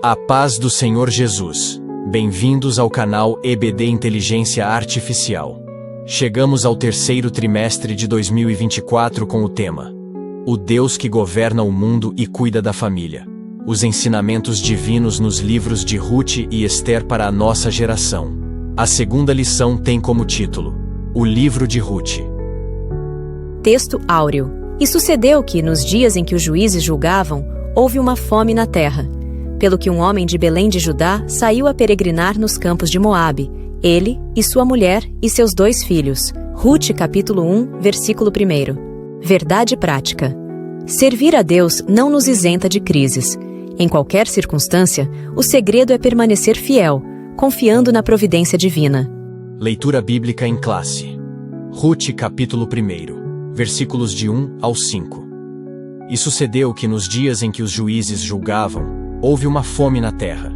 A paz do Senhor Jesus. Bem-vindos ao canal EBD Inteligência Artificial. Chegamos ao terceiro trimestre de 2024 com o tema O Deus que governa o mundo e cuida da família. Os ensinamentos divinos nos livros de Ruth e Esther para a nossa geração. A segunda lição tem como título O Livro de Ruth. Texto áureo. E sucedeu que, nos dias em que os juízes julgavam, houve uma fome na terra. Pelo que um homem de Belém de Judá saiu a peregrinar nos campos de Moabe, ele e sua mulher e seus 2 filhos. Ruth capítulo 1, versículo 1. Verdade prática. Servir a Deus não nos isenta de crises. Em qualquer circunstância, o segredo é permanecer fiel, confiando na providência divina. Leitura bíblica em classe. Ruth capítulo 1, versículos de 1 ao 5. E sucedeu que nos dias em que os juízes julgavam, houve uma fome na terra.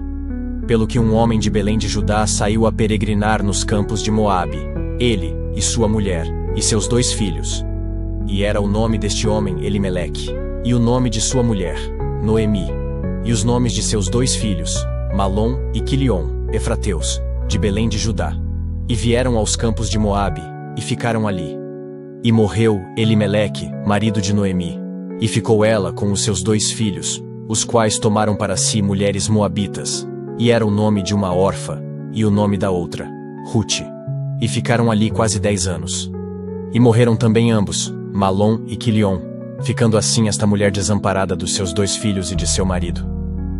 Pelo que um homem de Belém de Judá saiu a peregrinar nos campos de Moabe, ele e sua mulher e seus 2 filhos. E era o nome deste homem Elimeleque, e o nome de sua mulher, Noemi, e os nomes de seus 2 filhos, Malom e Quilion, efrateus, de Belém de Judá. E vieram aos campos de Moabe, e ficaram ali. E morreu Elimeleque, marido de Noemi, e ficou ela com os seus 2 filhos, os quais tomaram para si mulheres moabitas, e era o nome de uma órfã, e o nome da outra, Ruth. E ficaram ali quase 10 anos. E morreram também ambos, Malom e Quilion, ficando assim esta mulher desamparada dos seus 2 filhos e de seu marido.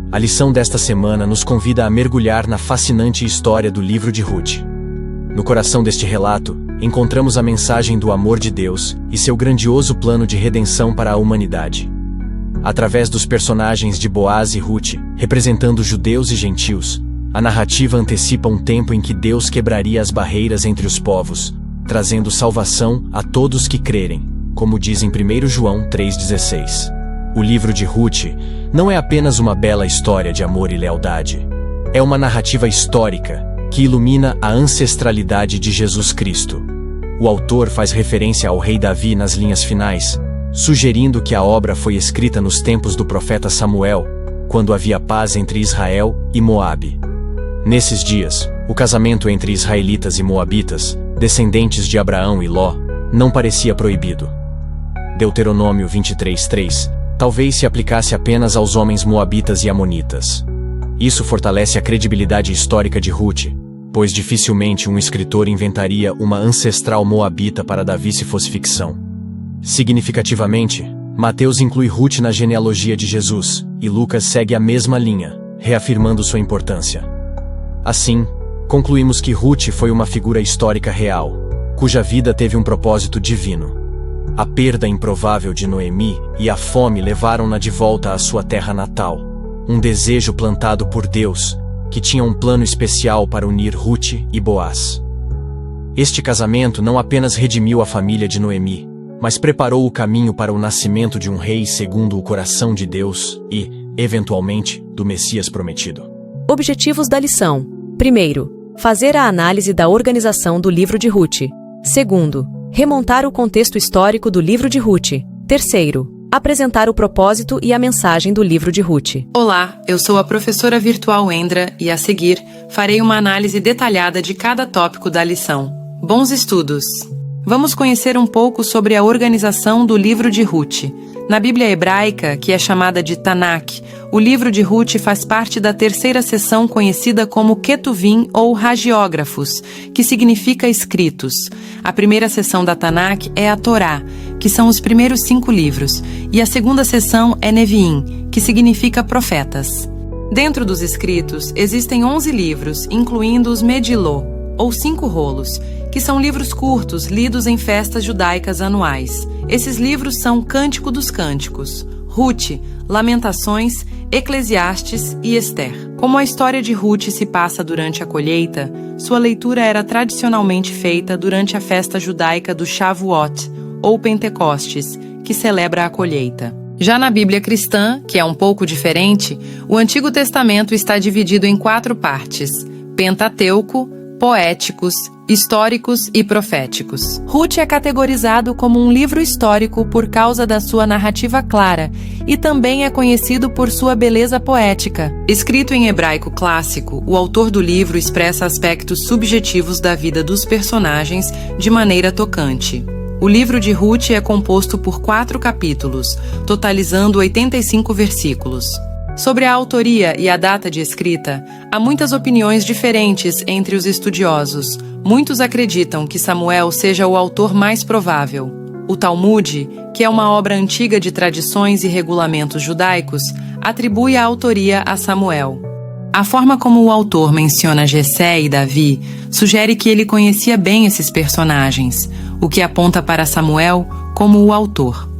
A lição desta semana nos convida a mergulhar na fascinante história do livro de Ruth. No coração deste relato, encontramos a mensagem do amor de Deus e seu grandioso plano de redenção para a humanidade. Através dos personagens de Boaz e Ruth, representando judeus e gentios, a narrativa antecipa um tempo em que Deus quebraria as barreiras entre os povos, trazendo salvação a todos que crerem, como diz em 1 João 3,16. O livro de Ruth não é apenas uma bela história de amor e lealdade. É uma narrativa histórica que ilumina a ancestralidade de Jesus Cristo. O autor faz referência ao rei Davi nas linhas finais, sugerindo que a obra foi escrita nos tempos do profeta Samuel, quando havia paz entre Israel e Moabe. Nesses dias, o casamento entre israelitas e moabitas, descendentes de Abraão e Ló, não parecia proibido. Deuteronômio 23:3 talvez se aplicasse apenas aos homens moabitas e amonitas. Isso fortalece a credibilidade histórica de Ruth, pois dificilmente um escritor inventaria uma ancestral moabita para Davi se fosse ficção. Significativamente, Mateus inclui Ruth na genealogia de Jesus, e Lucas segue a mesma linha, reafirmando sua importância. Assim, concluímos que Ruth foi uma figura histórica real, cuja vida teve um propósito divino. A perda improvável de Noemi e a fome levaram-na de volta à sua terra natal, um desejo plantado por Deus, que tinha um plano especial para unir Ruth e Boaz. Este casamento não apenas redimiu a família de Noemi, mas preparou o caminho para o nascimento de um rei segundo o coração de Deus e, eventualmente, do Messias prometido. Objetivos da lição. 1. Fazer a análise da organização do livro de Ruth. 2. Remontar o contexto histórico do livro de Ruth. 3. Apresentar o propósito e a mensagem do livro de Ruth. Olá, eu sou a professora virtual Endra e, a seguir, farei uma análise detalhada de cada tópico da lição. Bons estudos! Vamos conhecer um pouco sobre a organização do livro de Ruth. Na Bíblia hebraica, que é chamada de Tanakh, o livro de Ruth faz parte da terceira seção conhecida como Ketuvim ou Hagiógrafos, que significa escritos. A primeira seção da Tanakh é a Torá, que são os primeiros 5 livros, e a segunda seção é Neviim, que significa profetas. Dentro dos escritos, existem 11 livros, incluindo os Medilô, ou 5 rolos, que são livros curtos lidos em festas judaicas anuais. Esses livros são Cântico dos Cânticos, Ruth, Lamentações, Eclesiastes e Esther. Como a história de Ruth se passa durante a colheita, sua leitura era tradicionalmente feita durante a festa judaica do Shavuot, ou Pentecostes, que celebra a colheita. Já na Bíblia cristã, que é um pouco diferente, o Antigo Testamento está dividido em 4 partes: Pentateuco, poéticos, históricos e proféticos. Ruth é categorizado como um livro histórico por causa da sua narrativa clara e também é conhecido por sua beleza poética. Escrito em hebraico clássico, o autor do livro expressa aspectos subjetivos da vida dos personagens de maneira tocante. O livro de Ruth é composto por 4 capítulos, totalizando 85 versículos. Sobre a autoria e a data de escrita, há muitas opiniões diferentes entre os estudiosos. Muitos acreditam que Samuel seja o autor mais provável. O Talmud, que é uma obra antiga de tradições e regulamentos judaicos, atribui a autoria a Samuel. A forma como o autor menciona Jessé e Davi sugere que ele conhecia bem esses personagens, o que aponta para Samuel como o autor.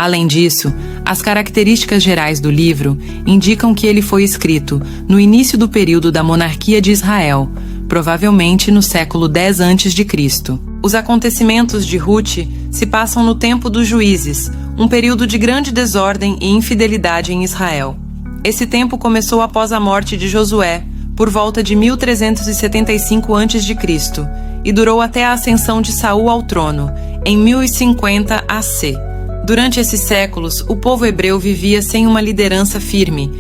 Além disso, as características gerais do livro indicam que ele foi escrito no início do período da monarquia de Israel, provavelmente no século X a.C. Os acontecimentos de Ruth se passam no tempo dos juízes, um período de grande desordem e infidelidade em Israel. Esse tempo começou após a morte de Josué, por volta de 1375 a.C., e durou até a ascensão de Saul ao trono, em 1050 AC. Durante esses séculos, o povo hebreu vivia sem uma liderança firme,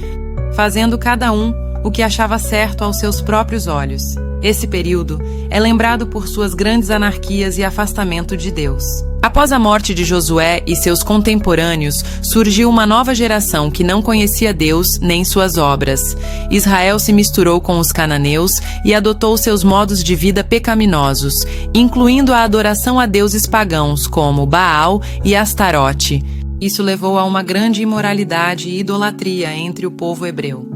fazendo cada um o que achava certo aos seus próprios olhos. Esse período é lembrado por suas grandes anarquias e afastamento de Deus. Após a morte de Josué e seus contemporâneos, surgiu uma nova geração que não conhecia Deus nem suas obras. Israel se misturou com os cananeus e adotou seus modos de vida pecaminosos, incluindo a adoração a deuses pagãos como Baal e Astarote. Isso levou a uma grande imoralidade e idolatria entre o povo hebreu.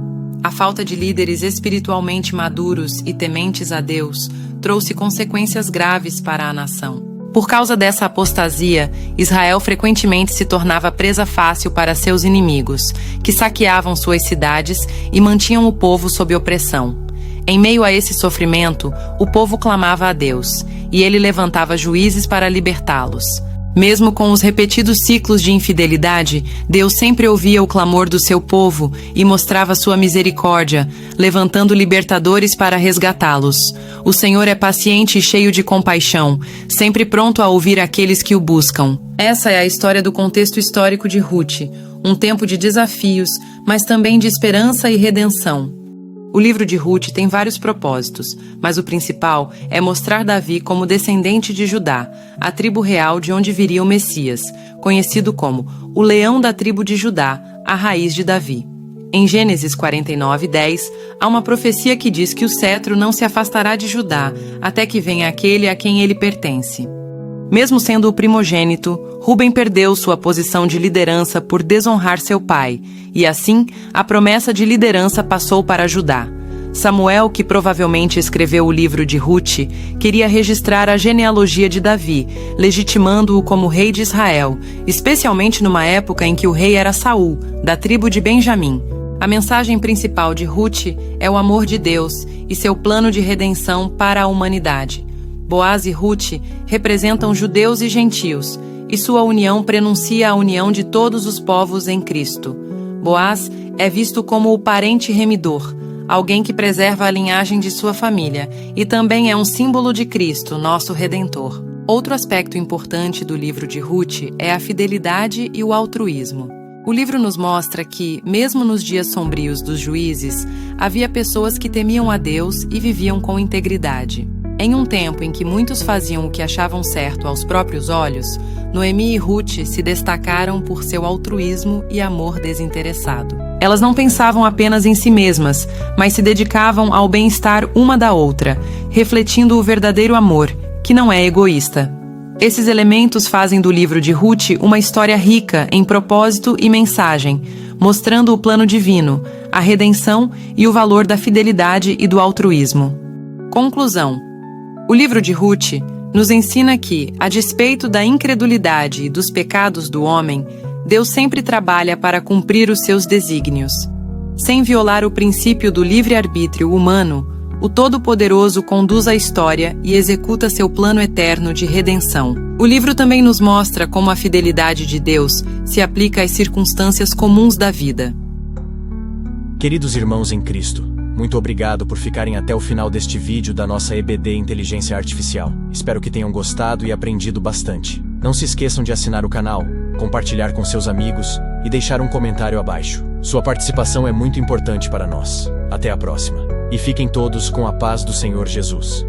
A falta de líderes espiritualmente maduros e tementes a Deus trouxe consequências graves para a nação. Por causa dessa apostasia, Israel frequentemente se tornava presa fácil para seus inimigos, que saqueavam suas cidades e mantinham o povo sob opressão. Em meio a esse sofrimento, o povo clamava a Deus, e ele levantava juízes para libertá-los. Mesmo com os repetidos ciclos de infidelidade, Deus sempre ouvia o clamor do seu povo e mostrava sua misericórdia, levantando libertadores para resgatá-los. O Senhor é paciente e cheio de compaixão, sempre pronto a ouvir aqueles que o buscam. Essa é a história do contexto histórico de Ruth, um tempo de desafios, mas também de esperança e redenção. O livro de Ruth tem vários propósitos, mas o principal é mostrar Davi como descendente de Judá, a tribo real de onde viria o Messias, conhecido como o leão da tribo de Judá, a raiz de Davi. Em Gênesis 49:10, há uma profecia que diz que o cetro não se afastará de Judá, até que venha aquele a quem ele pertence. Mesmo sendo o primogênito, Rúben perdeu sua posição de liderança por desonrar seu pai, e assim a promessa de liderança passou para Judá. Samuel, que provavelmente escreveu o livro de Ruth, queria registrar a genealogia de Davi, legitimando-o como rei de Israel, especialmente numa época em que o rei era Saul, da tribo de Benjamim. A mensagem principal de Ruth é o amor de Deus e seu plano de redenção para a humanidade. Boaz e Ruth representam judeus e gentios, e sua união prenuncia a união de todos os povos em Cristo. Boaz é visto como o parente remidor, alguém que preserva a linhagem de sua família, e também é um símbolo de Cristo, nosso Redentor. Outro aspecto importante do livro de Ruth é a fidelidade e o altruísmo. O livro nos mostra que, mesmo nos dias sombrios dos juízes, havia pessoas que temiam a Deus e viviam com integridade. Em um tempo em que muitos faziam o que achavam certo aos próprios olhos, Noemi e Ruth se destacaram por seu altruísmo e amor desinteressado. Elas não pensavam apenas em si mesmas, mas se dedicavam ao bem-estar uma da outra, refletindo o verdadeiro amor, que não é egoísta. Esses elementos fazem do livro de Ruth uma história rica em propósito e mensagem, mostrando o plano divino, a redenção e o valor da fidelidade e do altruísmo. Conclusão. O livro de Ruth nos ensina que, a despeito da incredulidade e dos pecados do homem, Deus sempre trabalha para cumprir os seus desígnios. Sem violar o princípio do livre-arbítrio humano, o Todo-Poderoso conduz a história e executa seu plano eterno de redenção. O livro também nos mostra como a fidelidade de Deus se aplica às circunstâncias comuns da vida. Queridos irmãos em Cristo, Muito obrigado por ficarem até o final deste vídeo da nossa EBD Inteligência Artificial. Espero que tenham gostado e aprendido bastante. Não se esqueçam de assinar o canal, compartilhar com seus amigos e deixar um comentário abaixo. Sua participação é muito importante para nós. Até a próxima. E fiquem todos com a paz do Senhor Jesus.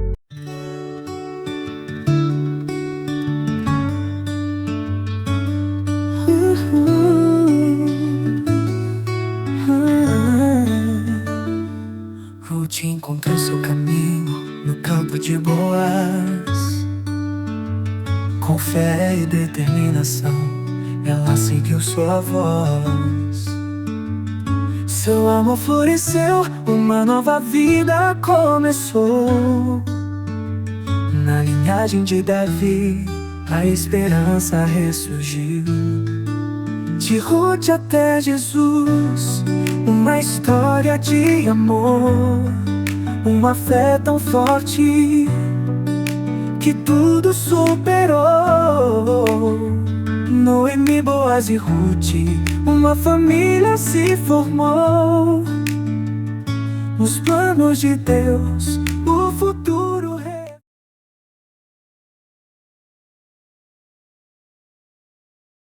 Ruth encontrou seu caminho no campo de Boaz. Com fé e determinação, ela seguiu sua voz. Seu amor floresceu, uma nova vida começou. Na linhagem de Davi, a esperança ressurgiu. De Ruth até Jesus, uma história de amor, uma fé tão forte que tudo superou. Noemi, Boaz e Ruth, uma família se formou. Nos planos de Deus, o futuro